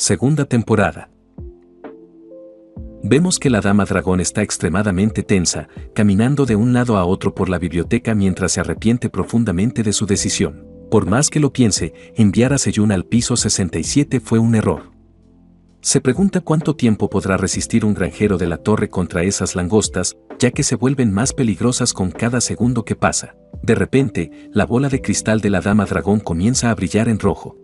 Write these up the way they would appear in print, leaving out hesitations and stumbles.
segunda temporada. Vemos que la dama dragón está extremadamente tensa, caminando de un lado a otro por la biblioteca mientras se arrepiente profundamente de su decisión. Por más que lo piense, enviar a Seyun al piso 67 fue un error. Se pregunta cuánto tiempo podrá resistir un granjero de la torre contra esas langostas, ya que se vuelven más peligrosas con cada segundo que pasa. De repente, la bola de cristal de la dama dragón comienza a brillar en rojo.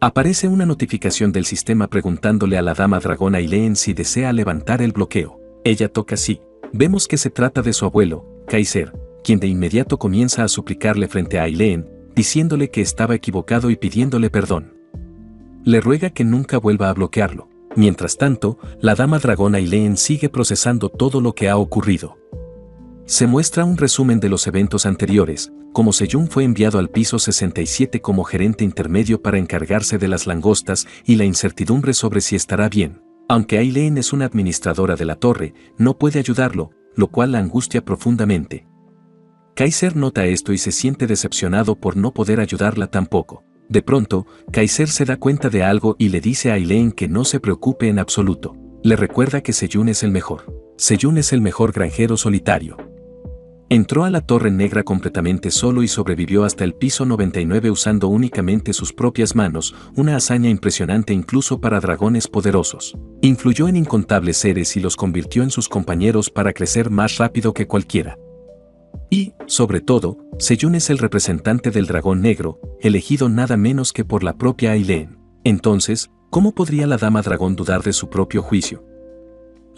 Aparece una notificación del sistema preguntándole a la dama dragón Aileen si desea levantar el bloqueo. Ella toca sí. Vemos que se trata de su abuelo, Kaiser, quien de inmediato comienza a suplicarle frente a Aileen, diciéndole que estaba equivocado y pidiéndole perdón. Le ruega que nunca vuelva a bloquearlo. Mientras tanto, la dama dragón Aileen sigue procesando todo lo que ha ocurrido. Se muestra un resumen de los eventos anteriores, como Seyun fue enviado al piso 67 como gerente intermedio para encargarse de las langostas y la incertidumbre sobre si estará bien. Aunque Aileen es una administradora de la torre, no puede ayudarlo, lo cual la angustia profundamente. Kaiser nota esto y se siente decepcionado por no poder ayudarla tampoco. De pronto, Kaiser se da cuenta de algo y le dice a Aileen que no se preocupe en absoluto. Le recuerda que Seyun es el mejor. Seyun es el mejor granjero solitario. Entró a la Torre Negra completamente solo y sobrevivió hasta el piso 99 usando únicamente sus propias manos, una hazaña impresionante incluso para dragones poderosos. Influyó en incontables seres y los convirtió en sus compañeros para crecer más rápido que cualquiera. Y, sobre todo, Seyun es el representante del dragón negro, elegido nada menos que por la propia Aileen. Entonces, ¿cómo podría la dama dragón dudar de su propio juicio?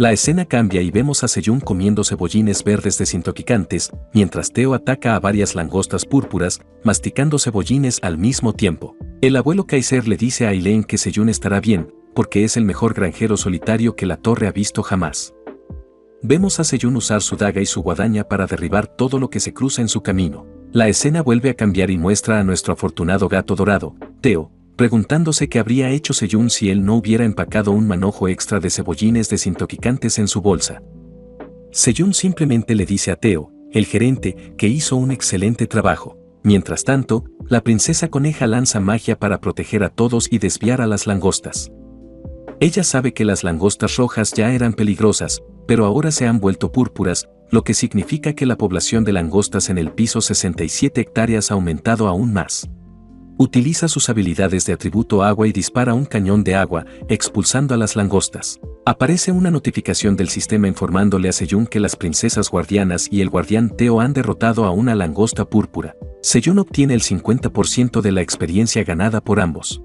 La escena cambia y vemos a Seyun comiendo cebollines verdes desintoxicantes, mientras Teo ataca a varias langostas púrpuras, masticando cebollines al mismo tiempo. El abuelo Kaiser le dice a Aileen que Seyun estará bien, porque es el mejor granjero solitario que la torre ha visto jamás. Vemos a Seyun usar su daga y su guadaña para derribar todo lo que se cruza en su camino. La escena vuelve a cambiar y muestra a nuestro afortunado gato dorado, Teo, preguntándose qué habría hecho Seyun si él no hubiera empacado un manojo extra de cebollines desintoxicantes en su bolsa. Seyun simplemente le dice a Teo, el gerente, que hizo un excelente trabajo. Mientras tanto, la princesa coneja lanza magia para proteger a todos y desviar a las langostas. Ella sabe que las langostas rojas ya eran peligrosas, pero ahora se han vuelto púrpuras, lo que significa que la población de langostas en el piso 67 hectáreas ha aumentado aún más. Utiliza sus habilidades de atributo agua y dispara un cañón de agua, expulsando a las langostas. Aparece una notificación del sistema informándole a Seyun que las princesas guardianas y el guardián Teo han derrotado a una langosta púrpura. Seyun obtiene el 50% de la experiencia ganada por ambos.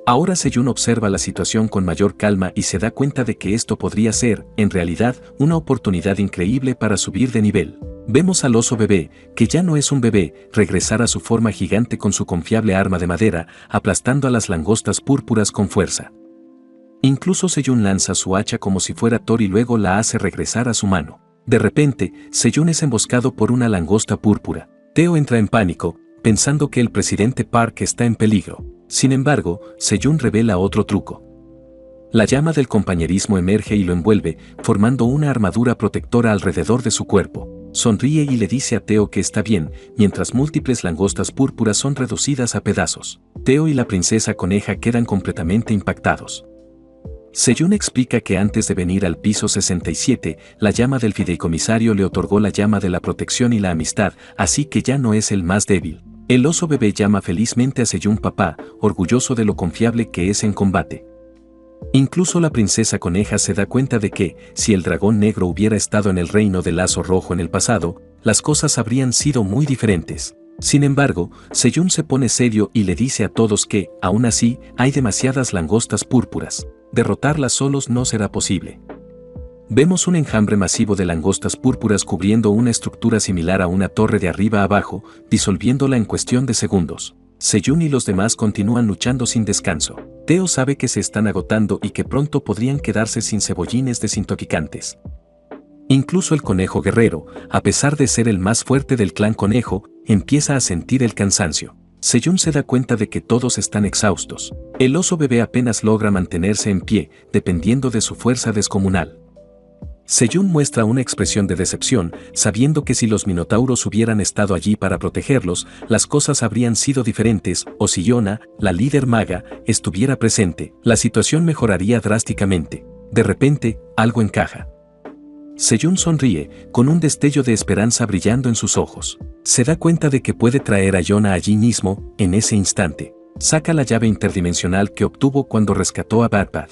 Ahora Seyun observa la situación con mayor calma y se da cuenta de que esto podría ser, en realidad, una oportunidad increíble para subir de nivel. Vemos al oso bebé, que ya no es un bebé, regresar a su forma gigante con su confiable arma de madera, aplastando a las langostas púrpuras con fuerza. Incluso Seyun lanza su hacha como si fuera Thor y luego la hace regresar a su mano. De repente, Seyun es emboscado por una langosta púrpura. Teo entra en pánico, pensando que el presidente Park está en peligro. Sin embargo, Seyun revela otro truco. La llama del compañerismo emerge y lo envuelve, formando una armadura protectora alrededor de su cuerpo. Sonríe y le dice a Teo que está bien, mientras múltiples langostas púrpuras son reducidas a pedazos. Teo y la princesa coneja quedan completamente impactados. Seyun explica que antes de venir al piso 67, la llama del fideicomisario le otorgó la llama de la protección y la amistad, así que ya no es el más débil. El oso bebé llama felizmente a Seyun papá, orgulloso de lo confiable que es en combate. Incluso la princesa coneja se da cuenta de que, si el dragón negro hubiera estado en el reino del lazo rojo en el pasado, las cosas habrían sido muy diferentes. Sin embargo, Seyun se pone serio y le dice a todos que, aún así, hay demasiadas langostas púrpuras. Derrotarlas solos no será posible. Vemos un enjambre masivo de langostas púrpuras cubriendo una estructura similar a una torre de arriba a abajo, disolviéndola en cuestión de segundos. Seyun y los demás continúan luchando sin descanso. Teo sabe que se están agotando y que pronto podrían quedarse sin cebollines desintoxicantes. Incluso el conejo guerrero, a pesar de ser el más fuerte del clan conejo, empieza a sentir el cansancio. Seyun se da cuenta de que todos están exhaustos. El oso bebé apenas logra mantenerse en pie, dependiendo de su fuerza descomunal. Seyun muestra una expresión de decepción, sabiendo que si los minotauros hubieran estado allí para protegerlos, las cosas habrían sido diferentes, o si Yona, la líder maga, estuviera presente, la situación mejoraría drásticamente. De repente, algo encaja. Seyun sonríe, con un destello de esperanza brillando en sus ojos. Se da cuenta de que puede traer a Yona allí mismo, en ese instante. Saca la llave interdimensional que obtuvo cuando rescató a Bad.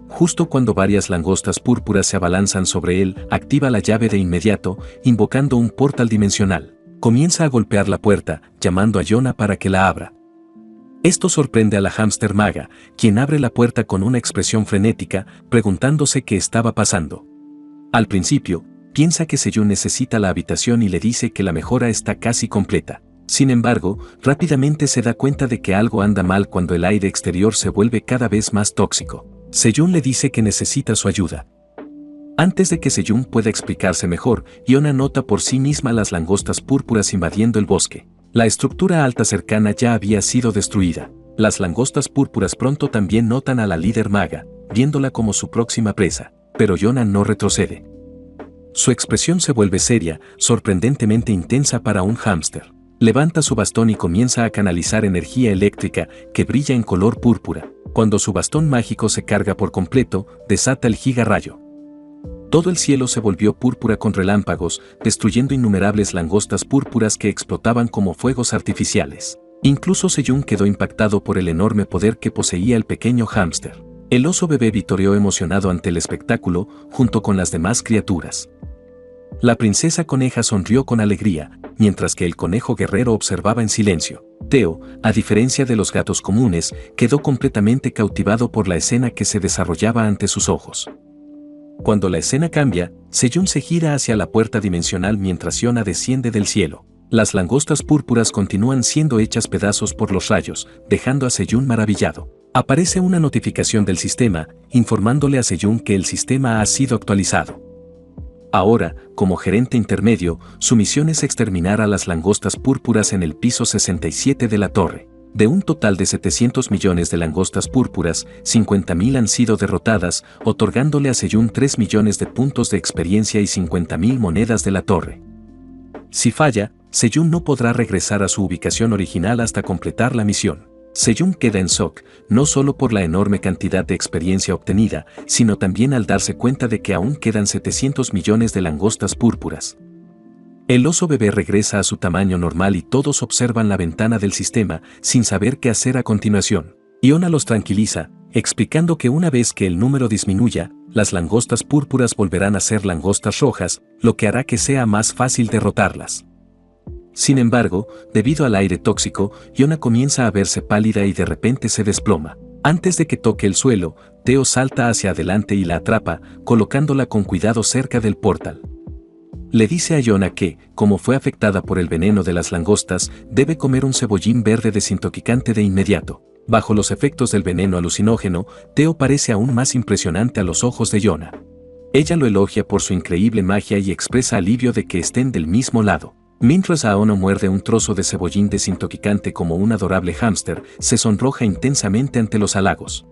Justo cuando varias langostas púrpuras se abalanzan sobre él, activa la llave de inmediato, invocando un portal dimensional. Comienza a golpear la puerta, llamando a Yona para que la abra. Esto sorprende a la hámster maga, quien abre la puerta con una expresión frenética, preguntándose qué estaba pasando. Al principio, piensa que Seyun necesita la habitación y le dice que la mejora está casi completa. Sin embargo, rápidamente se da cuenta de que algo anda mal cuando el aire exterior se vuelve cada vez más tóxico. Seyun le dice que necesita su ayuda. Antes de que Seyun pueda explicarse mejor, Yona nota por sí misma las langostas púrpuras invadiendo el bosque. La estructura alta cercana ya había sido destruida. Las langostas púrpuras pronto también notan a la líder maga, viéndola como su próxima presa, pero Yona no retrocede. Su expresión se vuelve seria, sorprendentemente intensa para un hámster. Levanta su bastón y comienza a canalizar energía eléctrica que brilla en color púrpura. Cuando su bastón mágico se carga por completo, desata el giga-rayo. Todo el cielo se volvió púrpura con relámpagos, destruyendo innumerables langostas púrpuras que explotaban como fuegos artificiales. Incluso Seyun quedó impactado por el enorme poder que poseía el pequeño hámster. El oso bebé vitoreó emocionado ante el espectáculo, junto con las demás criaturas. La princesa coneja sonrió con alegría, mientras que el conejo guerrero observaba en silencio. Teo, a diferencia de los gatos comunes, quedó completamente cautivado por la escena que se desarrollaba ante sus ojos. Cuando la escena cambia, Seyun se gira hacia la puerta dimensional mientras Yona desciende del cielo. Las langostas púrpuras continúan siendo hechas pedazos por los rayos, dejando a Seyun maravillado. Aparece una notificación del sistema, informándole a Seyun que el sistema ha sido actualizado. Ahora, como gerente intermedio, su misión es exterminar a las langostas púrpuras en el piso 67 de la torre. De un total de 700 millones de langostas púrpuras, 50.000 han sido derrotadas, otorgándole a Seyun 3 millones de puntos de experiencia y 50.000 monedas de la torre. Si falla, Seyun no podrá regresar a su ubicación original hasta completar la misión. Seyun queda en shock, no solo por la enorme cantidad de experiencia obtenida, sino también al darse cuenta de que aún quedan 700 millones de langostas púrpuras. El oso bebé regresa a su tamaño normal y todos observan la ventana del sistema, sin saber qué hacer a continuación. Yona los tranquiliza, explicando que una vez que el número disminuya, las langostas púrpuras volverán a ser langostas rojas, lo que hará que sea más fácil derrotarlas. Sin embargo, debido al aire tóxico, Yona comienza a verse pálida y de repente se desploma. Antes de que toque el suelo, Teo salta hacia adelante y la atrapa, colocándola con cuidado cerca del portal. Le dice a Yona que, como fue afectada por el veneno de las langostas, debe comer un cebollín verde desintoxicante de inmediato. Bajo los efectos del veneno alucinógeno, Teo parece aún más impresionante a los ojos de Yona. Ella lo elogia por su increíble magia y expresa alivio de que estén del mismo lado. Mientras Aono muerde un trozo de cebollín desintoxicante como un adorable hámster, se sonroja intensamente ante los halagos.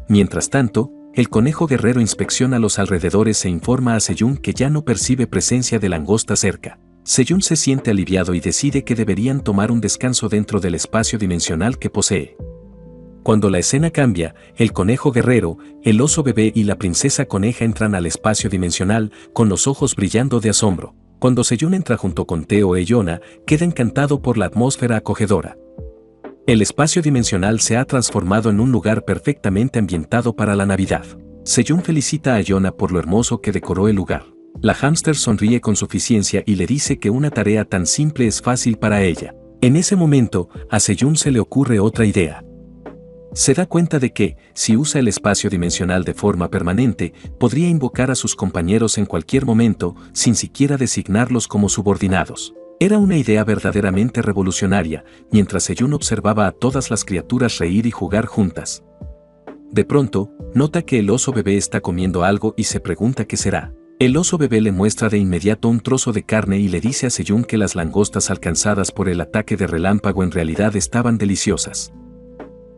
Mientras tanto, el conejo guerrero inspecciona los alrededores e informa a Seyun que ya no percibe presencia de langosta cerca. Seyun se siente aliviado y decide que deberían tomar un descanso dentro del espacio dimensional que posee. Cuando la escena cambia, el conejo guerrero, el oso bebé y la princesa coneja entran al espacio dimensional, con los ojos brillando de asombro. Cuando Seyun entra junto con Teo e Yona, queda encantado por la atmósfera acogedora. El espacio dimensional se ha transformado en un lugar perfectamente ambientado para la Navidad. Seyun felicita a Yona por lo hermoso que decoró el lugar. La hámster sonríe con suficiencia y le dice que una tarea tan simple es fácil para ella. En ese momento, a Seyun se le ocurre otra idea. Se da cuenta de que, si usa el espacio dimensional de forma permanente, podría invocar a sus compañeros en cualquier momento, sin siquiera designarlos como subordinados. Era una idea verdaderamente revolucionaria, mientras Seyun observaba a todas las criaturas reír y jugar juntas. De pronto, nota que el oso bebé está comiendo algo y se pregunta qué será. El oso bebé le muestra de inmediato un trozo de carne y le dice a Seyun que las langostas alcanzadas por el ataque de relámpago en realidad estaban deliciosas.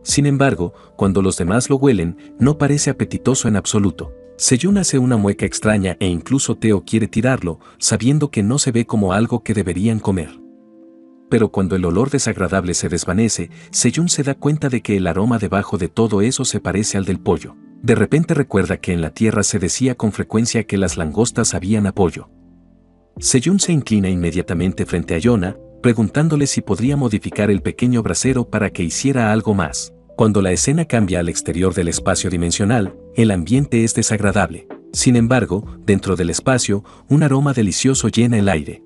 Sin embargo, cuando los demás lo huelen, no parece apetitoso en absoluto. Seyun hace una mueca extraña e incluso Teo quiere tirarlo, sabiendo que no se ve como algo que deberían comer. Pero cuando el olor desagradable se desvanece, Seyun se da cuenta de que el aroma debajo de todo eso se parece al del pollo. De repente recuerda que en la tierra se decía con frecuencia que las langostas sabían a pollo. Seyun se inclina inmediatamente frente a Yona, preguntándole si podría modificar el pequeño brasero para que hiciera algo más. Cuando la escena cambia al exterior del espacio dimensional, el ambiente es desagradable. Sin embargo, dentro del espacio, un aroma delicioso llena el aire.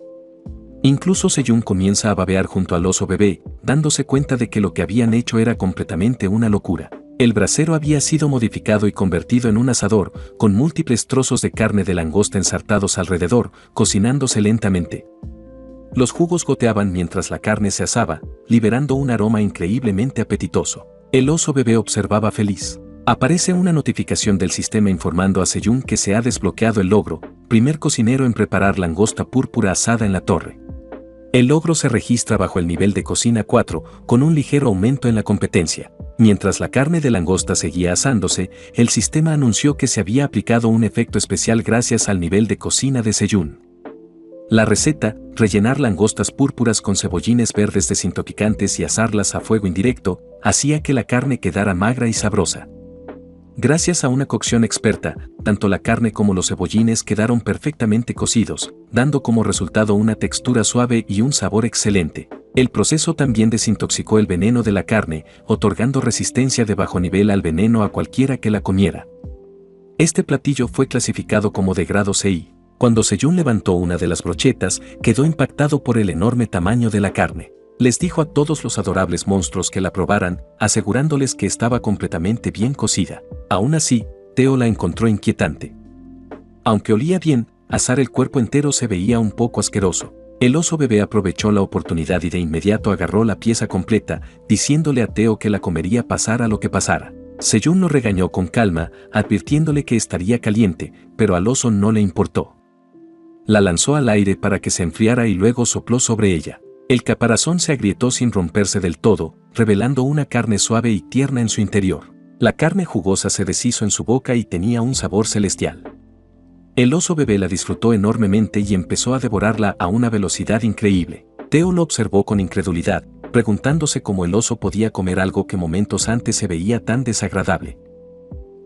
Incluso Seyun comienza a babear junto al oso bebé, dándose cuenta de que lo que habían hecho era completamente una locura. El brasero había sido modificado y convertido en un asador, con múltiples trozos de carne de langosta ensartados alrededor, cocinándose lentamente. Los jugos goteaban mientras la carne se asaba, liberando un aroma increíblemente apetitoso. El oso bebé observaba feliz. Aparece una notificación del sistema informando a Seyun que se ha desbloqueado el logro, primer cocinero en preparar langosta púrpura asada en la torre. El logro se registra bajo el nivel de cocina 4, con un ligero aumento en la competencia. Mientras la carne de langosta seguía asándose, el sistema anunció que se había aplicado un efecto especial gracias al nivel de cocina de Seyun. La receta, rellenar langostas púrpuras con cebollines verdes desintoxicantes y asarlas a fuego indirecto, hacía que la carne quedara magra y sabrosa. Gracias a una cocción experta, tanto la carne como los cebollines quedaron perfectamente cocidos, dando como resultado una textura suave y un sabor excelente. El proceso también desintoxicó el veneno de la carne, otorgando resistencia de bajo nivel al veneno a cualquiera que la comiera. Este platillo fue clasificado como de grado CI. Cuando Seyun levantó una de las brochetas, quedó impactado por el enorme tamaño de la carne. Les dijo a todos los adorables monstruos que la probaran, asegurándoles que estaba completamente bien cocida. Aún así, Teo la encontró inquietante. Aunque olía bien, asar el cuerpo entero se veía un poco asqueroso. El oso bebé aprovechó la oportunidad y de inmediato agarró la pieza completa, diciéndole a Teo que la comería pasara lo que pasara. Seyun lo regañó con calma, advirtiéndole que estaría caliente, pero al oso no le importó. La lanzó al aire para que se enfriara y luego sopló sobre ella. El caparazón se agrietó sin romperse del todo, revelando una carne suave y tierna en su interior. La carne jugosa se deshizo en su boca y tenía un sabor celestial. El oso bebé la disfrutó enormemente y empezó a devorarla a una velocidad increíble. Teo lo observó con incredulidad, preguntándose cómo el oso podía comer algo que momentos antes se veía tan desagradable.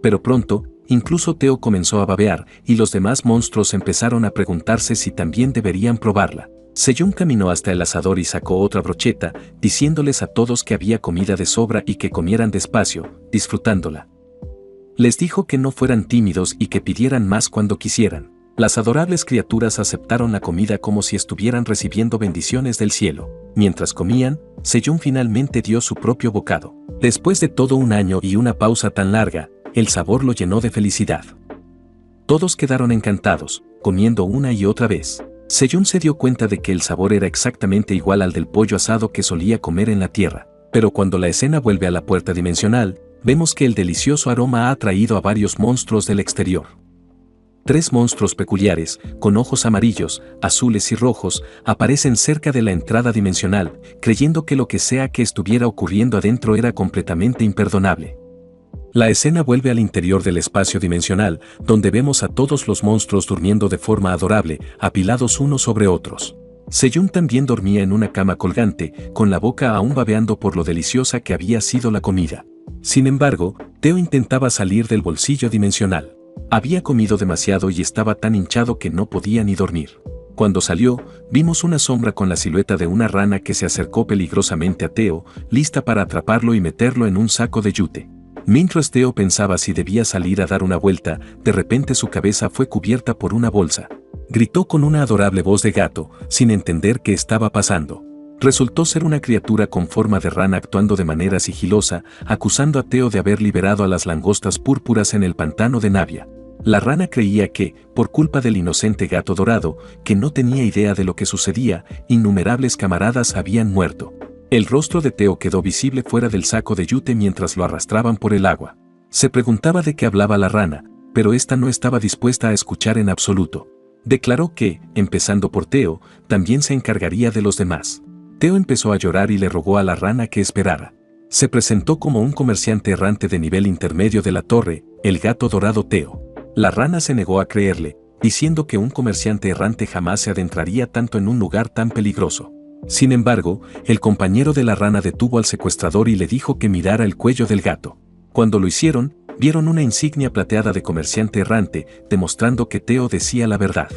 Pero pronto, incluso Teo comenzó a babear, y los demás monstruos empezaron a preguntarse si también deberían probarla. Seyun caminó hasta el asador y sacó otra brocheta, diciéndoles a todos que había comida de sobra y que comieran despacio, disfrutándola. Les dijo que no fueran tímidos y que pidieran más cuando quisieran. Las adorables criaturas aceptaron la comida como si estuvieran recibiendo bendiciones del cielo. Mientras comían, Seyun finalmente dio su propio bocado. Después de todo un año y una pausa tan larga, el sabor lo llenó de felicidad. Todos quedaron encantados, comiendo una y otra vez. Seyun se dio cuenta de que el sabor era exactamente igual al del pollo asado que solía comer en la tierra. Pero cuando la escena vuelve a la puerta dimensional, vemos que el delicioso aroma ha atraído a varios monstruos del exterior. 3 monstruos peculiares, con ojos amarillos, azules y rojos, aparecen cerca de la entrada dimensional, creyendo que lo que sea que estuviera ocurriendo adentro era completamente imperdonable. La escena vuelve al interior del espacio dimensional, donde vemos a todos los monstruos durmiendo de forma adorable, apilados unos sobre otros. Seyun también dormía en una cama colgante, con la boca aún babeando por lo deliciosa que había sido la comida. Sin embargo, Teo intentaba salir del bolsillo dimensional. Había comido demasiado y estaba tan hinchado que no podía ni dormir. Cuando salió, vimos una sombra con la silueta de una rana que se acercó peligrosamente a Teo, lista para atraparlo y meterlo en un saco de yute. Mientras Teo pensaba si debía salir a dar una vuelta, de repente su cabeza fue cubierta por una bolsa. Gritó con una adorable voz de gato, sin entender qué estaba pasando. Resultó ser una criatura con forma de rana actuando de manera sigilosa, acusando a Teo de haber liberado a las langostas púrpuras en el pantano de Navia. La rana creía que, por culpa del inocente gato dorado, que no tenía idea de lo que sucedía, innumerables camaradas habían muerto. El rostro de Teo quedó visible fuera del saco de yute mientras lo arrastraban por el agua. Se preguntaba de qué hablaba la rana, pero ésta no estaba dispuesta a escuchar en absoluto. Declaró que, empezando por Teo, también se encargaría de los demás. Teo empezó a llorar y le rogó a la rana que esperara. Se presentó como un comerciante errante de nivel intermedio de la torre, el gato dorado Teo. La rana se negó a creerle, diciendo que un comerciante errante jamás se adentraría tanto en un lugar tan peligroso. Sin embargo, el compañero de la rana detuvo al secuestrador y le dijo que mirara el cuello del gato. Cuando lo hicieron, vieron una insignia plateada de comerciante errante, demostrando que Theo decía la verdad.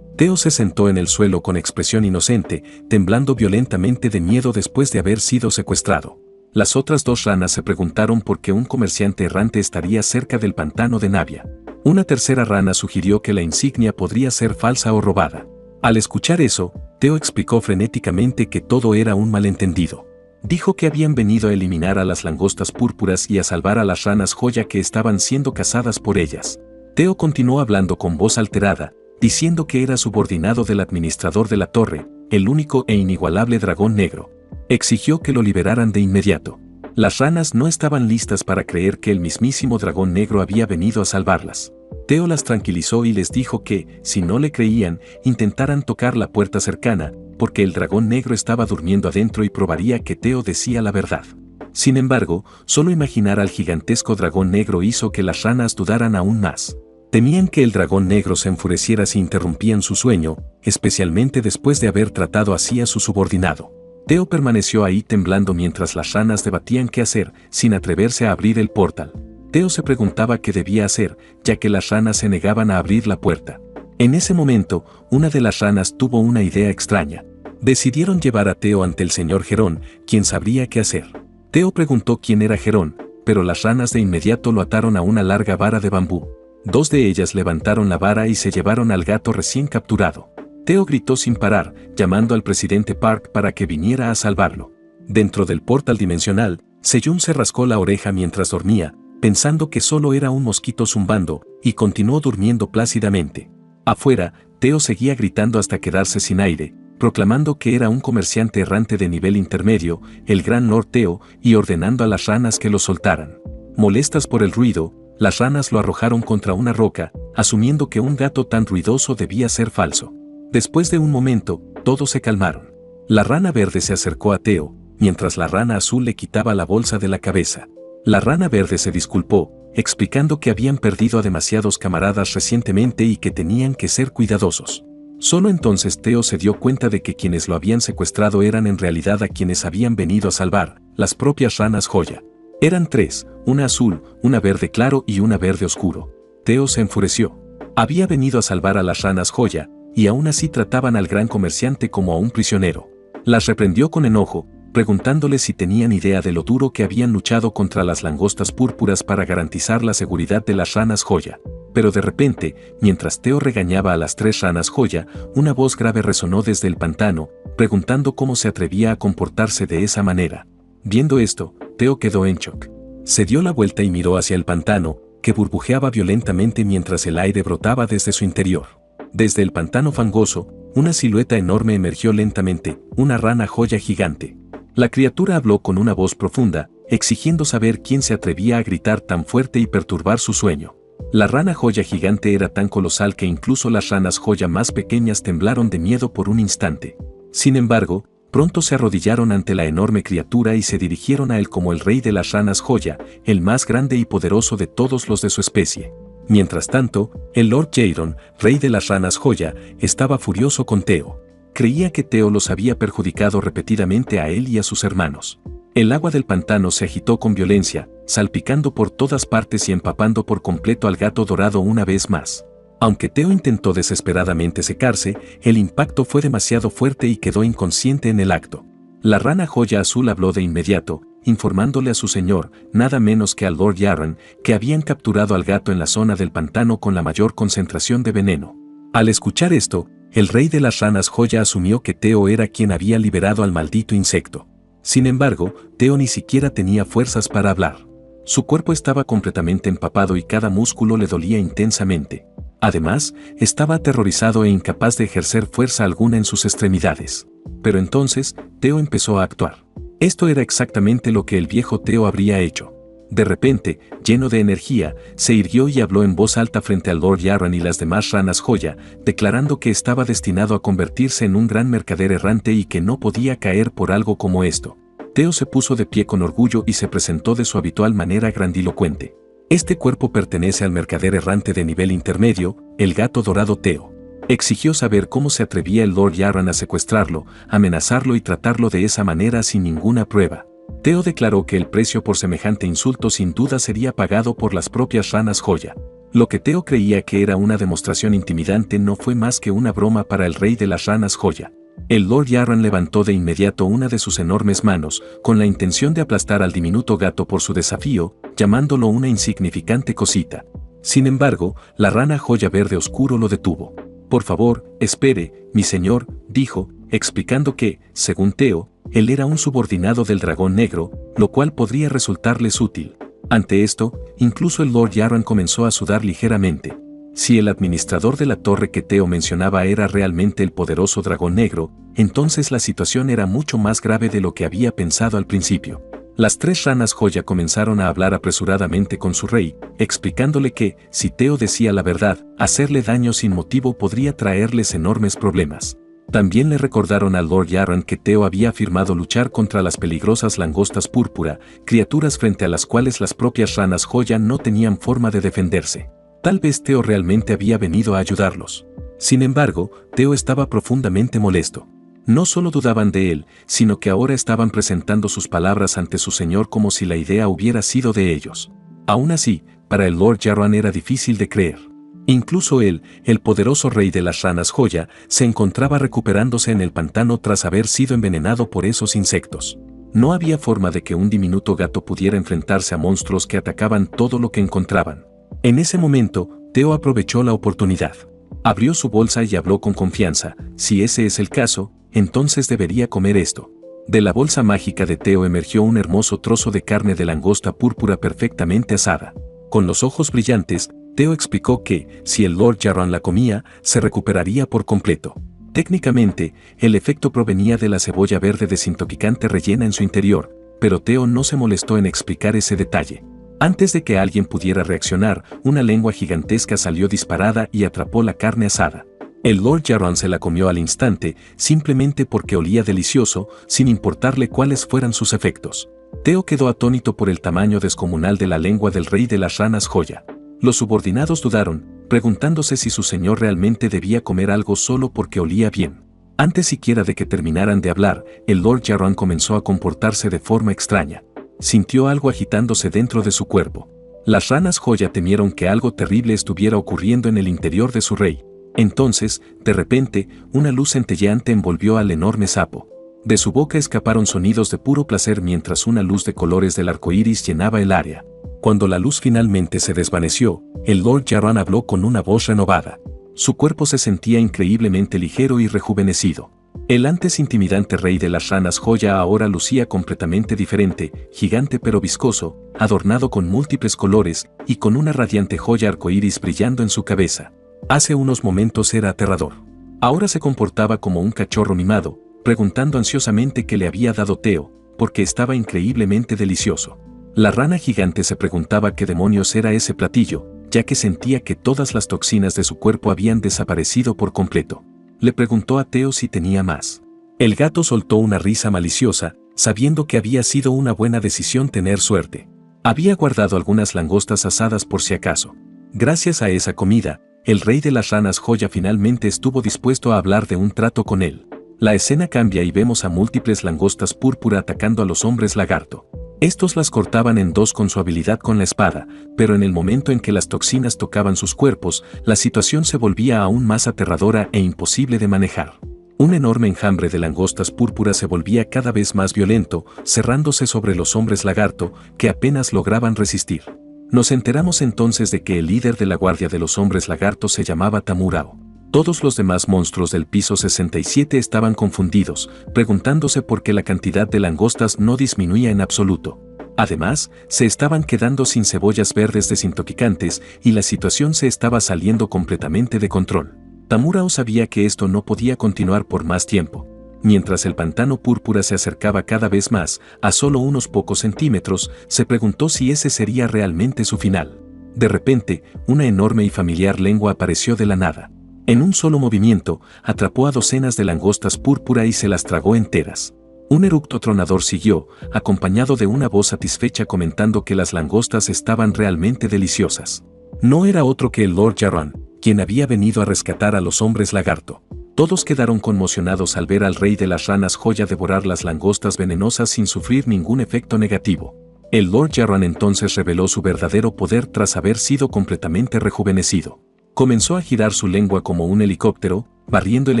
Theo se sentó en el suelo con expresión inocente, temblando violentamente de miedo después de haber sido secuestrado. Las otras dos ranas se preguntaron por qué un comerciante errante estaría cerca del pantano de Navia. Una tercera rana sugirió que la insignia podría ser falsa o robada. Al escuchar eso, Theo explicó frenéticamente que todo era un malentendido. Dijo que habían venido a eliminar a las langostas púrpuras y a salvar a las ranas joya que estaban siendo cazadas por ellas. Theo continuó hablando con voz alterada, diciendo que era subordinado del administrador de la torre, el único e inigualable dragón negro. Exigió que lo liberaran de inmediato. Las ranas no estaban listas para creer que el mismísimo dragón negro había venido a salvarlas. Theo las tranquilizó y les dijo que, si no le creían, intentaran tocar la puerta cercana, porque el dragón negro estaba durmiendo adentro y probaría que Theo decía la verdad. Sin embargo, solo imaginar al gigantesco dragón negro hizo que las ranas dudaran aún más. Temían que el dragón negro se enfureciera si interrumpían su sueño, especialmente después de haber tratado así a su subordinado. Theo permaneció ahí temblando mientras las ranas debatían qué hacer, sin atreverse a abrir el portal. Theo se preguntaba qué debía hacer, ya que las ranas se negaban a abrir la puerta. En ese momento, una de las ranas tuvo una idea extraña. Decidieron llevar a Theo ante el señor Gerón, quien sabría qué hacer. Theo preguntó quién era Gerón, pero las ranas de inmediato lo ataron a una larga vara de bambú. Dos de ellas levantaron la vara y se llevaron al gato recién capturado. Theo gritó sin parar, llamando al presidente Park para que viniera a salvarlo. Dentro del portal dimensional, Seyun se rascó la oreja mientras dormía, pensando que solo era un mosquito zumbando, y continuó durmiendo plácidamente. Afuera, Theo seguía gritando hasta quedarse sin aire, proclamando que era un comerciante errante de nivel intermedio, el gran Lord Theo, y ordenando a las ranas que lo soltaran. Molestas por el ruido, las ranas lo arrojaron contra una roca, asumiendo que un gato tan ruidoso debía ser falso. Después de un momento, todos se calmaron. La rana verde se acercó a Theo, mientras la rana azul le quitaba la bolsa de la cabeza. La rana verde se disculpó, explicando que habían perdido a demasiados camaradas recientemente y que tenían que ser cuidadosos. Solo entonces Theo se dio cuenta de que quienes lo habían secuestrado eran en realidad a quienes habían venido a salvar, las propias ranas joya. Eran tres, una azul, una verde claro y una verde oscuro. Theo se enfureció. Había venido a salvar a las ranas joya, y aún así trataban al gran comerciante como a un prisionero. Las reprendió con enojo, preguntándoles si tenían idea de lo duro que habían luchado contra las langostas púrpuras para garantizar la seguridad de las ranas joya. Pero de repente, mientras Theo regañaba a las tres ranas joya, una voz grave resonó desde el pantano, preguntando cómo se atrevía a comportarse de esa manera. Viendo esto, Theo quedó en shock. Se dio la vuelta y miró hacia el pantano, que burbujeaba violentamente mientras el aire brotaba desde su interior. Desde el pantano fangoso, una silueta enorme emergió lentamente, una rana joya gigante. La criatura habló con una voz profunda, exigiendo saber quién se atrevía a gritar tan fuerte y perturbar su sueño. La rana joya gigante era tan colosal que incluso las ranas joya más pequeñas temblaron de miedo por un instante. Sin embargo, pronto se arrodillaron ante la enorme criatura y se dirigieron a él como el rey de las ranas joya, el más grande y poderoso de todos los de su especie. Mientras tanto, el Lord Jaron, rey de las ranas joya, estaba furioso con Theo. Creía que Theo los había perjudicado repetidamente a él y a sus hermanos. El agua del pantano se agitó con violencia, salpicando por todas partes y empapando por completo al gato dorado una vez más. Aunque Theo intentó desesperadamente secarse, el impacto fue demasiado fuerte y quedó inconsciente en el acto. La rana joya azul habló de inmediato, informándole a su señor, nada menos que al Lord Jaron, que habían capturado al gato en la zona del pantano con la mayor concentración de veneno. Al escuchar esto, el rey de las ranas joya asumió que Theo era quien había liberado al maldito insecto. Sin embargo, Theo ni siquiera tenía fuerzas para hablar. Su cuerpo estaba completamente empapado y cada músculo le dolía intensamente. Además, estaba aterrorizado e incapaz de ejercer fuerza alguna en sus extremidades. Pero entonces, Theo empezó a actuar. Esto era exactamente lo que el viejo Theo habría hecho. De repente, lleno de energía, se irguió y habló en voz alta frente al Lord Jaron y las demás ranas joya, declarando que estaba destinado a convertirse en un gran mercader errante y que no podía caer por algo como esto. Theo se puso de pie con orgullo y se presentó de su habitual manera grandilocuente. Este cuerpo pertenece al mercader errante de nivel intermedio, el gato dorado Teo. Exigió saber cómo se atrevía el Lord Yarran a secuestrarlo, amenazarlo y tratarlo de esa manera sin ninguna prueba. Teo declaró que el precio por semejante insulto sin duda sería pagado por las propias ranas joya. Lo que Teo creía que era una demostración intimidante no fue más que una broma para el rey de las ranas joya. El Lord Yarran levantó de inmediato una de sus enormes manos, con la intención de aplastar al diminuto gato por su desafío, llamándolo una insignificante cosita. Sin embargo, la rana joya verde oscuro lo detuvo. «Por favor, espere, mi señor», dijo, explicando que, según Teo, él era un subordinado del dragón negro, lo cual podría resultarles útil. Ante esto, incluso el Lord Yarran comenzó a sudar ligeramente. Si el administrador de la torre que Teo mencionaba era realmente el poderoso dragón negro, entonces la situación era mucho más grave de lo que había pensado al principio. Las tres ranas joya comenzaron a hablar apresuradamente con su rey, explicándole que, si Teo decía la verdad, hacerle daño sin motivo podría traerles enormes problemas. También le recordaron al Lord Yarran que Teo había afirmado luchar contra las peligrosas langostas púrpura, criaturas frente a las cuales las propias ranas joya no tenían forma de defenderse. Tal vez Teo realmente había venido a ayudarlos. Sin embargo, Teo estaba profundamente molesto. No solo dudaban de él, sino que ahora estaban presentando sus palabras ante su señor como si la idea hubiera sido de ellos. Aún así, para el Lord Yarran era difícil de creer. Incluso él, el poderoso rey de las ranas joya, se encontraba recuperándose en el pantano tras haber sido envenenado por esos insectos. No había forma de que un diminuto gato pudiera enfrentarse a monstruos que atacaban todo lo que encontraban. En ese momento, Teo aprovechó la oportunidad. Abrió su bolsa y habló con confianza. Si ese es el caso, entonces debería comer esto. De la bolsa mágica de Teo emergió un hermoso trozo de carne de langosta púrpura perfectamente asada. Con los ojos brillantes, Teo explicó que, si el Lord Yarran la comía, se recuperaría por completo. Técnicamente, el efecto provenía de la cebolla verde desintoxicante rellena en su interior, pero Teo no se molestó en explicar ese detalle. Antes de que alguien pudiera reaccionar, una lengua gigantesca salió disparada y atrapó la carne asada. El Lord Yarran se la comió al instante, simplemente porque olía delicioso, sin importarle cuáles fueran sus efectos. Teo quedó atónito por el tamaño descomunal de la lengua del rey de las ranas joya. Los subordinados dudaron, preguntándose si su señor realmente debía comer algo solo porque olía bien. Antes siquiera de que terminaran de hablar, el Lord Yarran comenzó a comportarse de forma extraña. Sintió algo agitándose dentro de su cuerpo. Las ranas joya temieron que algo terrible estuviera ocurriendo en el interior de su rey. Entonces, de repente, una luz centelleante envolvió al enorme sapo. De su boca escaparon sonidos de puro placer mientras una luz de colores del arco iris llenaba el área. Cuando la luz finalmente se desvaneció, el Lord Yarran habló con una voz renovada. Su cuerpo se sentía increíblemente ligero y rejuvenecido. El antes intimidante rey de las ranas joya ahora lucía completamente diferente, gigante pero viscoso, adornado con múltiples colores y con una radiante joya arcoíris brillando en su cabeza. Hace unos momentos era aterrador. Ahora se comportaba como un cachorro mimado, preguntando ansiosamente qué le había dado Teo, porque estaba increíblemente delicioso. La rana gigante se preguntaba qué demonios era ese platillo, ya que sentía que todas las toxinas de su cuerpo habían desaparecido por completo. Le preguntó a Teo si tenía más. El gato soltó una risa maliciosa, sabiendo que había sido una buena decisión tener suerte. Había guardado algunas langostas asadas por si acaso. Gracias a esa comida, el rey de las ranas joya finalmente estuvo dispuesto a hablar de un trato con él. La escena cambia y vemos a múltiples langostas púrpura atacando a los hombres lagarto. Estos las cortaban en dos con su habilidad con la espada, pero en el momento en que las toxinas tocaban sus cuerpos, la situación se volvía aún más aterradora e imposible de manejar. Un enorme enjambre de langostas púrpura se volvía cada vez más violento, cerrándose sobre los hombres lagarto, que apenas lograban resistir. Nos enteramos entonces de que el líder de la guardia de los hombres lagarto se llamaba Tamurao. Todos los demás monstruos del piso 67 estaban confundidos, preguntándose por qué la cantidad de langostas no disminuía en absoluto. Además, se estaban quedando sin cebollas verdes desintoxicantes y la situación se estaba saliendo completamente de control. Tamurao sabía que esto no podía continuar por más tiempo. Mientras el pantano púrpura se acercaba cada vez más, a solo unos pocos centímetros, se preguntó si ese sería realmente su final. De repente, una enorme y familiar lengua apareció de la nada. En un solo movimiento, atrapó a docenas de langostas púrpura y se las tragó enteras. Un eructo tronador siguió, acompañado de una voz satisfecha comentando que las langostas estaban realmente deliciosas. No era otro que el Lord Jarran, quien había venido a rescatar a los hombres lagarto. Todos quedaron conmocionados al ver al rey de las ranas joya devorar las langostas venenosas sin sufrir ningún efecto negativo. El Lord Jarran entonces reveló su verdadero poder tras haber sido completamente rejuvenecido. Comenzó a girar su lengua como un helicóptero, barriendo el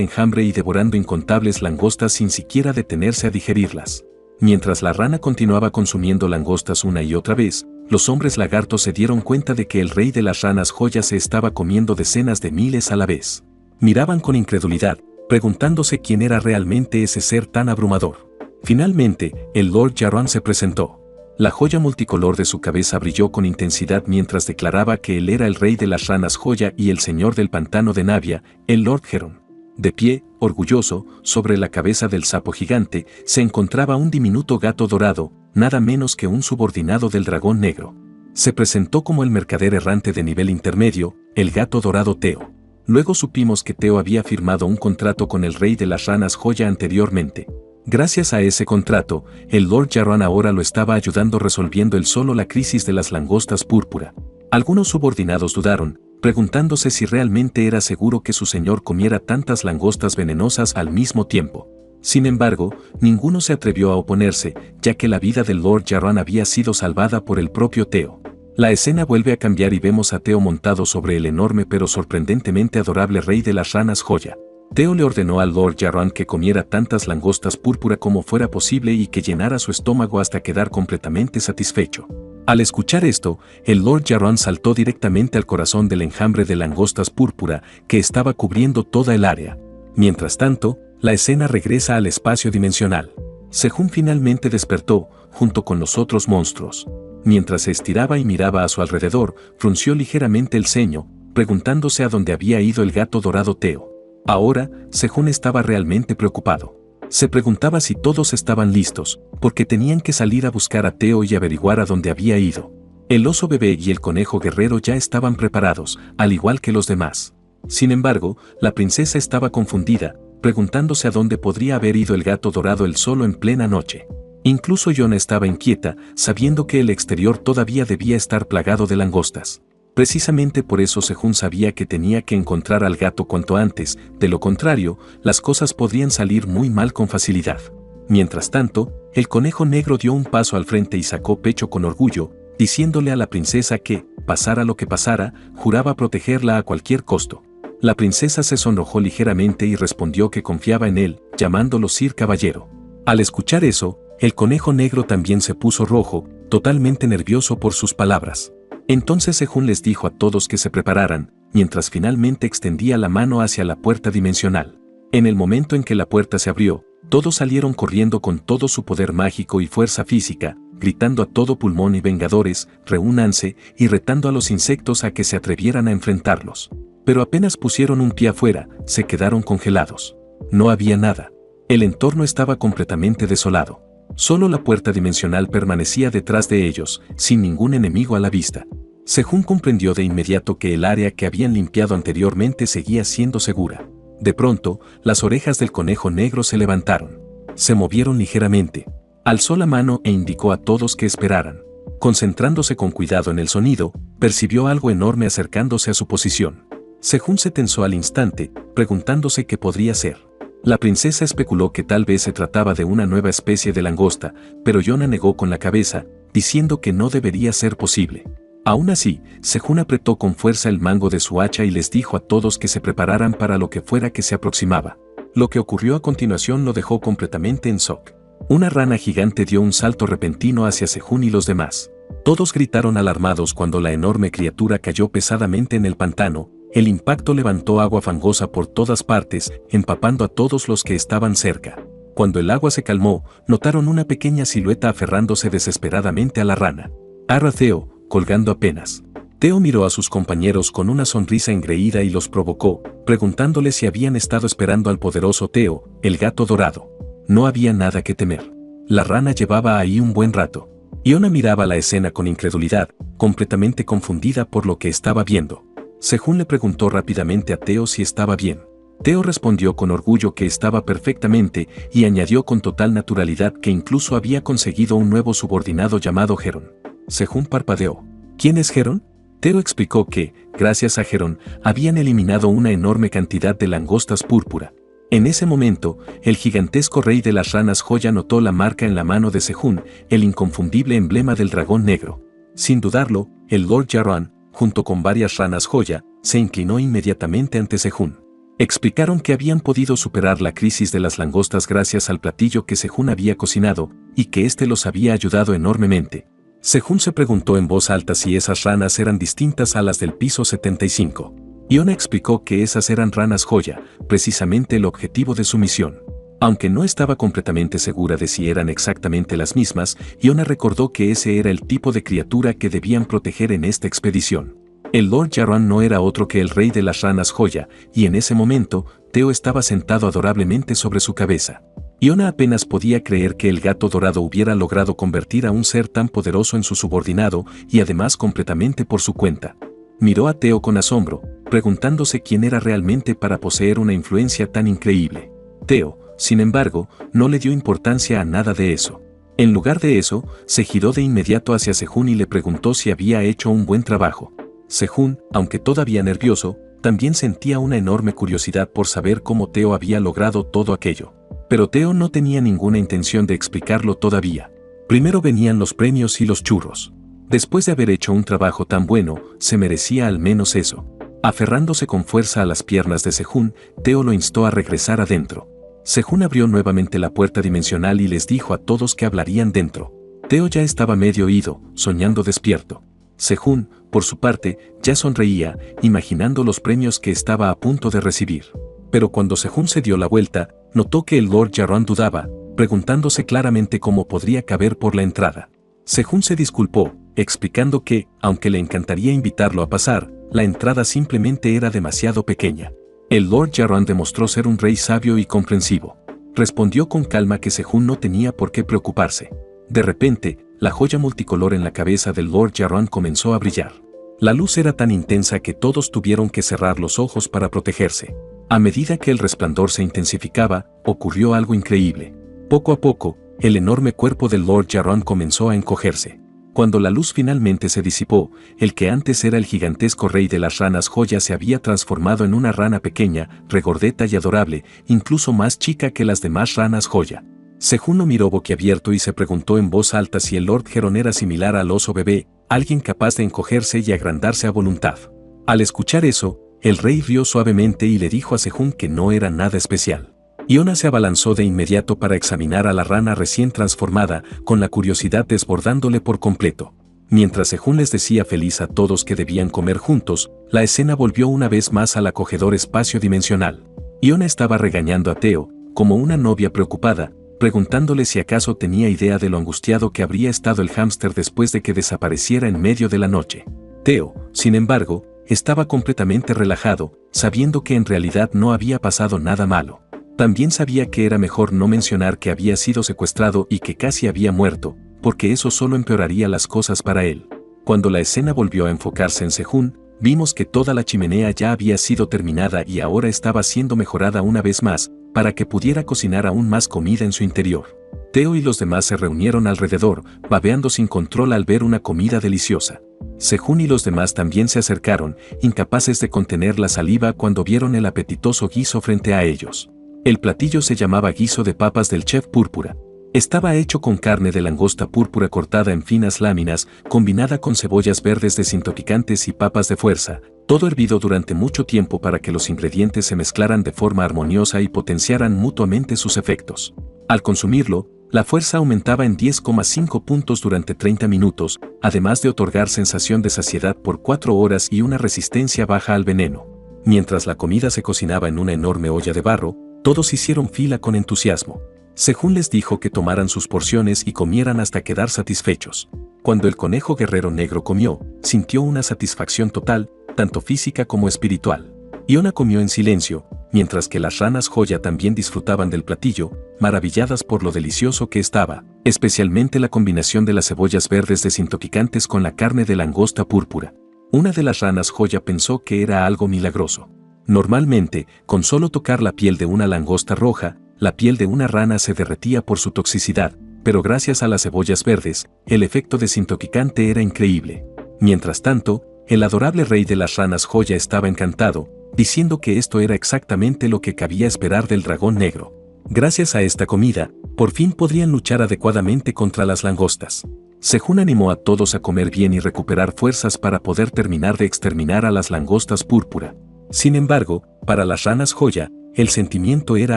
enjambre y devorando incontables langostas sin siquiera detenerse a digerirlas. Mientras la rana continuaba consumiendo langostas una y otra vez, los hombres lagartos se dieron cuenta de que el rey de las ranas joyas se estaba comiendo decenas de miles a la vez. Miraban con incredulidad, preguntándose quién era realmente ese ser tan abrumador. Finalmente, el Lord Jarran se presentó. La joya multicolor de su cabeza brilló con intensidad mientras declaraba que él era el rey de las ranas joya y el señor del pantano de Navia, el Lord Heron. De pie, orgulloso, sobre la cabeza del sapo gigante, se encontraba un diminuto gato dorado, nada menos que un subordinado del dragón negro. Se presentó como el mercader errante de nivel intermedio, el gato dorado Teo. Luego supimos que Teo había firmado un contrato con el rey de las ranas joya anteriormente. Gracias a ese contrato, el Lord Jarran ahora lo estaba ayudando resolviendo él solo la crisis de las langostas púrpura. Algunos subordinados dudaron, preguntándose si realmente era seguro que su señor comiera tantas langostas venenosas al mismo tiempo. Sin embargo, ninguno se atrevió a oponerse, ya que la vida del Lord Jarran había sido salvada por el propio Teo. La escena vuelve a cambiar y vemos a Teo montado sobre el enorme pero sorprendentemente adorable rey de las ranas joya. Teo le ordenó al Lord Jarran que comiera tantas langostas púrpura como fuera posible y que llenara su estómago hasta quedar completamente satisfecho. Al escuchar esto, el Lord Jarran saltó directamente al corazón del enjambre de langostas púrpura que estaba cubriendo toda el área. Mientras tanto, la escena regresa al espacio dimensional. Sejun finalmente despertó, junto con los otros monstruos. Mientras se estiraba y miraba a su alrededor, frunció ligeramente el ceño, preguntándose a dónde había ido el gato dorado Teo. Ahora, Sejun estaba realmente preocupado. Se preguntaba si todos estaban listos, porque tenían que salir a buscar a Teo y averiguar a dónde había ido. El oso bebé y el conejo guerrero ya estaban preparados, al igual que los demás. Sin embargo, la princesa estaba confundida, preguntándose a dónde podría haber ido el gato dorado él solo en plena noche. Incluso Yona estaba inquieta, sabiendo que el exterior todavía debía estar plagado de langostas. Precisamente por eso Sejun sabía que tenía que encontrar al gato cuanto antes, de lo contrario, las cosas podrían salir muy mal con facilidad. Mientras tanto, el conejo negro dio un paso al frente y sacó pecho con orgullo, diciéndole a la princesa que, pasara lo que pasara, juraba protegerla a cualquier costo. La princesa se sonrojó ligeramente y respondió que confiaba en él, llamándolo Sir Caballero. Al escuchar eso, el conejo negro también se puso rojo, totalmente nervioso por sus palabras. Entonces Sejun les dijo a todos que se prepararan, mientras finalmente extendía la mano hacia la puerta dimensional. En el momento en que la puerta se abrió, todos salieron corriendo con todo su poder mágico y fuerza física, gritando a todo pulmón y vengadores, reúnanse, y retando a los insectos a que se atrevieran a enfrentarlos. Pero apenas pusieron un pie afuera, se quedaron congelados. No había nada. El entorno estaba completamente desolado. Solo la puerta dimensional permanecía detrás de ellos, sin ningún enemigo a la vista. Sejun comprendió de inmediato que el área que habían limpiado anteriormente seguía siendo segura. De pronto, las orejas del conejo negro se levantaron. Se movieron ligeramente. Alzó la mano e indicó a todos que esperaran. Concentrándose con cuidado en el sonido, percibió algo enorme acercándose a su posición. Sejun se tensó al instante, preguntándose qué podría ser. La princesa especuló que tal vez se trataba de una nueva especie de langosta, pero Yona negó con la cabeza, diciendo que no debería ser posible. Aún así, Sejun apretó con fuerza el mango de su hacha y les dijo a todos que se prepararan para lo que fuera que se aproximaba. Lo que ocurrió a continuación lo dejó completamente en shock. Una rana gigante dio un salto repentino hacia Sejun y los demás. Todos gritaron alarmados cuando la enorme criatura cayó pesadamente en el pantano. El impacto levantó agua fangosa por todas partes, empapando a todos los que estaban cerca. Cuando el agua se calmó, notaron una pequeña silueta aferrándose desesperadamente a la rana. Era Teo, colgando apenas. Teo miró a sus compañeros con una sonrisa engreída y los provocó, preguntándoles si habían estado esperando al poderoso Teo, el gato dorado. No había nada que temer. La rana llevaba ahí un buen rato. Yona miraba la escena con incredulidad, completamente confundida por lo que estaba viendo. Sejun le preguntó rápidamente a Teo si estaba bien. Teo respondió con orgullo que estaba perfectamente y añadió con total naturalidad que incluso había conseguido un nuevo subordinado llamado Heron. Sejun parpadeó. ¿Quién es Heron? Teo explicó que, gracias a Heron, habían eliminado una enorme cantidad de langostas púrpura. En ese momento, el gigantesco rey de las ranas joya notó la marca en la mano de Sejun, el inconfundible emblema del dragón negro. Sin dudarlo, el Lord Yaroan, junto con varias ranas joya, se inclinó inmediatamente ante Sejun. Explicaron que habían podido superar la crisis de las langostas gracias al platillo que Sejun había cocinado, y que éste los había ayudado enormemente. Sejun se preguntó en voz alta si esas ranas eran distintas a las del piso 75. Iona explicó que esas eran ranas joya, precisamente el objetivo de su misión. Aunque no estaba completamente segura de si eran exactamente las mismas, Iona recordó que ese era el tipo de criatura que debían proteger en esta expedición. El Lord Yaroan no era otro que el rey de las ranas joya, y en ese momento, Teo estaba sentado adorablemente sobre su cabeza. Iona apenas podía creer que el gato dorado hubiera logrado convertir a un ser tan poderoso en su subordinado y además completamente por su cuenta. Miró a Teo con asombro, preguntándose quién era realmente para poseer una influencia tan increíble. Teo, sin embargo, no le dio importancia a nada de eso. En lugar de eso, se giró de inmediato hacia Sejun y le preguntó si había hecho un buen trabajo. Sejun, aunque todavía nervioso, también sentía una enorme curiosidad por saber cómo Teo había logrado todo aquello. Pero Teo no tenía ninguna intención de explicarlo todavía. Primero venían los premios y los churros. Después de haber hecho un trabajo tan bueno, se merecía al menos eso. Aferrándose con fuerza a las piernas de Sejun, Teo lo instó a regresar adentro. Sejun abrió nuevamente la puerta dimensional y les dijo a todos que hablarían dentro. Teo ya estaba medio oído, soñando despierto. Sejun, por su parte, ya sonreía, imaginando los premios que estaba a punto de recibir. Pero cuando Sejun se dio la vuelta, notó que el Lord Yaroan dudaba, preguntándose claramente cómo podría caber por la entrada. Sejun se disculpó, explicando que, aunque le encantaría invitarlo a pasar, la entrada simplemente era demasiado pequeña. El Lord Yaroan demostró ser un rey sabio y comprensivo. Respondió con calma que Sejun no tenía por qué preocuparse. De repente, la joya multicolor en la cabeza del Lord Yaroan comenzó a brillar. La luz era tan intensa que todos tuvieron que cerrar los ojos para protegerse. A medida que el resplandor se intensificaba, ocurrió algo increíble. Poco a poco, el enorme cuerpo del Lord Yaroan comenzó a encogerse. Cuando la luz finalmente se disipó, el que antes era el gigantesco rey de las ranas joya se había transformado en una rana pequeña, regordeta y adorable, incluso más chica que las demás ranas joya. Sejun lo miró boquiabierto y se preguntó en voz alta si el Lord Heron era similar al oso bebé, alguien capaz de encogerse y agrandarse a voluntad. Al escuchar eso, el rey rió suavemente y le dijo a Sejun que no era nada especial. Iona se abalanzó de inmediato para examinar a la rana recién transformada, con la curiosidad desbordándole por completo. Mientras Sejun les decía feliz a todos que debían comer juntos, la escena volvió una vez más al acogedor espacio dimensional. Iona estaba regañando a Teo, como una novia preocupada, preguntándole si acaso tenía idea de lo angustiado que habría estado el hámster después de que desapareciera en medio de la noche. Teo, sin embargo, estaba completamente relajado, sabiendo que en realidad no había pasado nada malo. También sabía que era mejor no mencionar que había sido secuestrado y que casi había muerto, porque eso solo empeoraría las cosas para él. Cuando la escena volvió a enfocarse en Sejun, vimos que toda la chimenea ya había sido terminada y ahora estaba siendo mejorada una vez más, para que pudiera cocinar aún más comida en su interior. Teo y los demás se reunieron alrededor, babeando sin control al ver una comida deliciosa. Sejun y los demás también se acercaron, incapaces de contener la saliva cuando vieron el apetitoso guiso frente a ellos. El platillo se llamaba guiso de papas del chef púrpura. Estaba hecho con carne de langosta púrpura cortada en finas láminas, combinada con cebollas verdes desintoxicantes y papas de fuerza, todo hervido durante mucho tiempo para que los ingredientes se mezclaran de forma armoniosa y potenciaran mutuamente sus efectos. Al consumirlo, la fuerza aumentaba en 10,5 puntos durante 30 minutos, además de otorgar sensación de saciedad por 4 horas y una resistencia baja al veneno. Mientras la comida se cocinaba en una enorme olla de barro, todos hicieron fila con entusiasmo. Sejun les dijo que tomaran sus porciones y comieran hasta quedar satisfechos. Cuando el conejo guerrero negro comió, sintió una satisfacción total, tanto física como espiritual. Iona comió en silencio, mientras que las ranas joya también disfrutaban del platillo, maravilladas por lo delicioso que estaba, especialmente la combinación de las cebollas verdes desintoxicantes con la carne de langosta púrpura. Una de las ranas joya pensó que era algo milagroso. Normalmente, con solo tocar la piel de una langosta roja, la piel de una rana se derretía por su toxicidad, pero gracias a las cebollas verdes, el efecto desintoxicante era increíble. Mientras tanto, el adorable rey de las ranas Joya estaba encantado, diciendo que esto era exactamente lo que cabía esperar del dragón negro. Gracias a esta comida, por fin podrían luchar adecuadamente contra las langostas. Sejún animó a todos a comer bien y recuperar fuerzas para poder terminar de exterminar a las langostas púrpura. Sin embargo, para las ranas Joya, el sentimiento era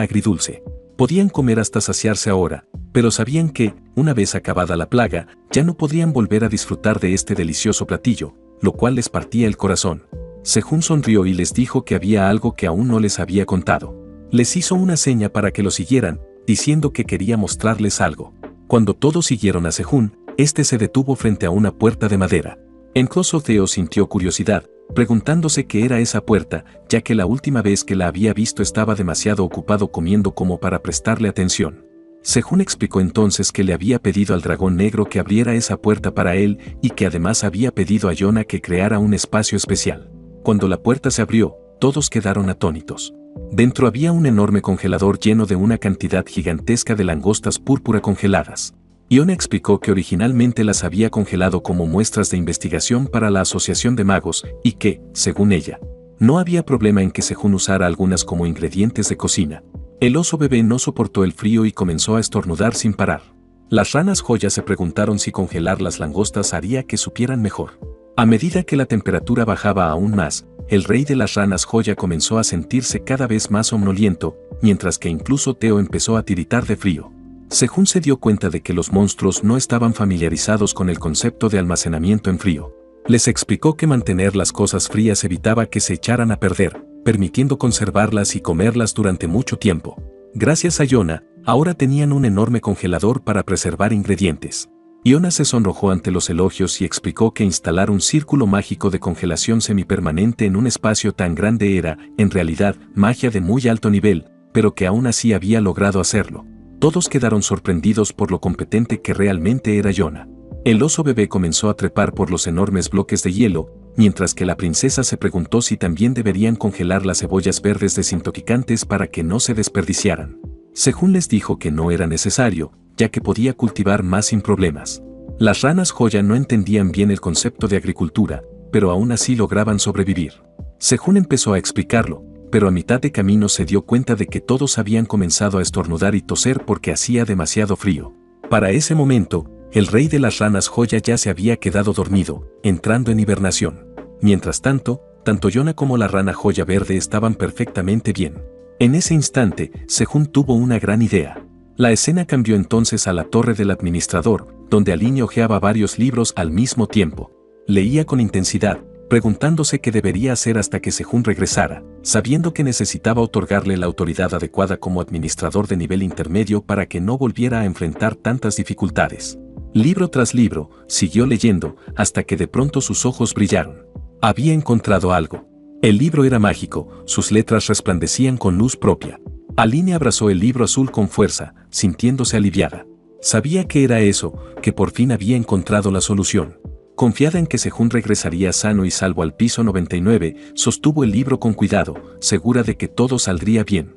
agridulce. Podían comer hasta saciarse ahora, pero sabían que, una vez acabada la plaga, ya no podrían volver a disfrutar de este delicioso platillo, lo cual les partía el corazón. Sejún sonrió y les dijo que había algo que aún no les había contado. Les hizo una seña para que lo siguieran, diciendo que quería mostrarles algo. Cuando todos siguieron a Sejún, este se detuvo frente a una puerta de madera. Incluso Theo sintió curiosidad, preguntándose qué era esa puerta, ya que la última vez que la había visto estaba demasiado ocupado comiendo como para prestarle atención. Sejún explicó entonces que le había pedido al dragón negro que abriera esa puerta para él y que además había pedido a Yona que creara un espacio especial. Cuando la puerta se abrió, todos quedaron atónitos. Dentro había un enorme congelador lleno de una cantidad gigantesca de langostas púrpura congeladas. Yona explicó que originalmente las había congelado como muestras de investigación para la Asociación de Magos y que, según ella, no había problema en que Sejún usara algunas como ingredientes de cocina. El oso bebé no soportó el frío y comenzó a estornudar sin parar. Las ranas Joya se preguntaron si congelar las langostas haría que supieran mejor. A medida que la temperatura bajaba aún más, el rey de las ranas Joya comenzó a sentirse cada vez más somnoliento, mientras que incluso Theo empezó a tiritar de frío. Sejún se dio cuenta de que los monstruos no estaban familiarizados con el concepto de almacenamiento en frío. Les explicó que mantener las cosas frías evitaba que se echaran a perder, permitiendo conservarlas y comerlas durante mucho tiempo. Gracias a Yona, ahora tenían un enorme congelador para preservar ingredientes. Yona se sonrojó ante los elogios y explicó que instalar un círculo mágico de congelación semipermanente en un espacio tan grande era, en realidad, magia de muy alto nivel, pero que aún así había logrado hacerlo. Todos quedaron sorprendidos por lo competente que realmente era Yona. El oso bebé comenzó a trepar por los enormes bloques de hielo, mientras que la princesa se preguntó si también deberían congelar las cebollas verdes desintoxicantes para que no se desperdiciaran. Sejún les dijo que no era necesario, ya que podía cultivar más sin problemas. Las ranas Joya no entendían bien el concepto de agricultura, pero aún así lograban sobrevivir. Sejún empezó a explicarlo, pero a mitad de camino se dio cuenta de que todos habían comenzado a estornudar y toser porque hacía demasiado frío. Para ese momento, el rey de las ranas Joya ya se había quedado dormido, entrando en hibernación. Mientras tanto, tanto Yona como la rana Joya verde estaban perfectamente bien. En ese instante, Sejún tuvo una gran idea. La escena cambió entonces a la torre del administrador, donde Aline hojeaba varios libros al mismo tiempo. Leía con intensidad, preguntándose qué debería hacer hasta que Sejún regresara, sabiendo que necesitaba otorgarle la autoridad adecuada como administrador de nivel intermedio para que no volviera a enfrentar tantas dificultades. Libro tras libro, siguió leyendo, hasta que de pronto sus ojos brillaron. Había encontrado algo. El libro era mágico, sus letras resplandecían con luz propia. Aline abrazó el libro azul con fuerza, sintiéndose aliviada. Sabía que era eso, que por fin había encontrado la solución. Confiada en que Sejún regresaría sano y salvo al piso 99, sostuvo el libro con cuidado, segura de que todo saldría bien.